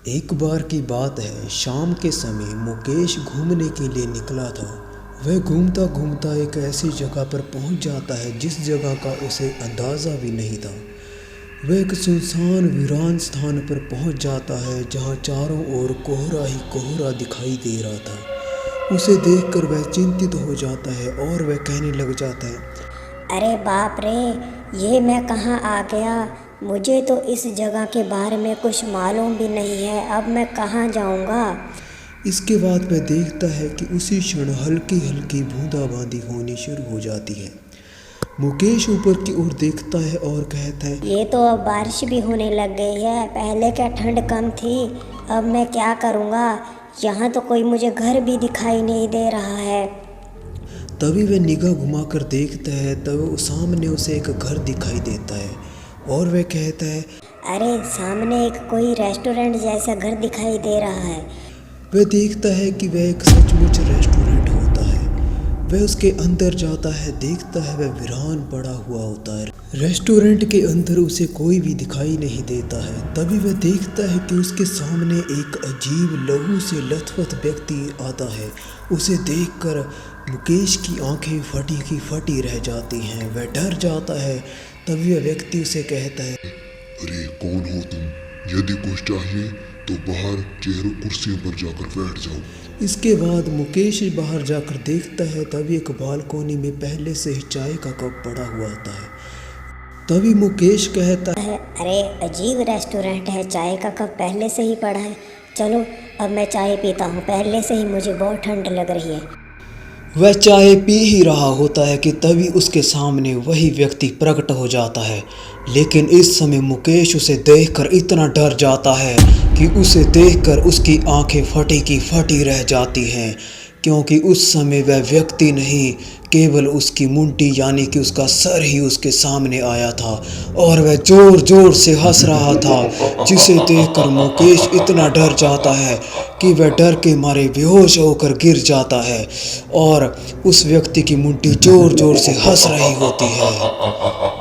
एक बार की बात है, शाम के समय मुकेश घूमने के लिए निकला था। वह घूमता घूमता एक ऐसी जगह पर पहुंच जाता है जिस जगह का उसे अंदाज़ा भी नहीं था। वह एक सुनसान वीरान स्थान पर पहुंच जाता है जहां चारों ओर कोहरा ही कोहरा दिखाई दे रहा था। उसे देखकर वह चिंतित हो जाता है और वह कहने लग जाता है, अरे बाप रे, ये मैं कहाँ आ गया। मुझे तो इस जगह के बारे में कुछ मालूम भी नहीं है। अब मैं कहाँ जाऊँगा। इसके बाद वह देखता है कि उसी क्षण हल्की हल्की बूंदाबांदी होनी शुरू हो जाती है। मुकेश ऊपर की ओर देखता है और कहता है, ये तो अब बारिश भी होने लग गई है। पहले क्या ठंड कम थी। अब मैं क्या करूँगा। यहाँ तो कोई मुझे घर भी दिखाई नहीं दे रहा है। तभी वह निगाह घुमाकर देखता है तब सामने उसे एक घर दिखाई देता है और वह कहता है, अरे सामने एक कोई रेस्टोरेंट जैसा घर दिखाई दे रहा है। वह देखता है कि वह एक सचमुच रेस्टोरेंट होता है। वह उसके अंदर जाता है, देखता है वह वीरान पड़ा हुआ होता है। रेस्टोरेंट के अंदर उसे कोई भी दिखाई नहीं देता है। तभी वह देखता है कि उसके सामने एक अजीब लहू से लथपथ व्यक्ति आता है। उसे देखकर मुकेश की आंखें फटी की फटी रह जाती हैं। वह डर जाता है। तभी वह व्यक्ति उसे कहता है, अरे कौन हो तुम? यदि कुछ चाहिए तो बाहर चेहरों कुर्सियों पर जाकर बैठ जाओ। इसके बाद मुकेश बाहर जाकर देखता है तभी एक बालकोनी में पहले से ही चाय का कप पड़ा हुआ होता है। तभी मुकेश कहता है, अरे अजीब रेस्टोरेंट है, चाय का कप पहले से ही पड़ा है। चलो अब मैं चाय पीता हूँ। पहले से ही मुझे बहुत ठंड लग रही है। वह चाय पी ही रहा होता है कि तभी उसके सामने वही व्यक्ति प्रकट हो जाता है। लेकिन इस समय मुकेश उसे देखकर इतना डर जाता है कि उसे देखकर उसकी आंखें फटी की फटी रह जाती हैं, क्योंकि उस समय वह व्यक्ति नहीं, केवल उसकी मुंडी यानी कि उसका सर ही उसके सामने आया था और वह जोर जोर से हंस रहा था, जिसे देखकर मुकेश इतना डर जाता है कि वह डर के मारे बेहोश होकर गिर जाता है और उस व्यक्ति की मुंडी जोर जोर से हंस रही होती है।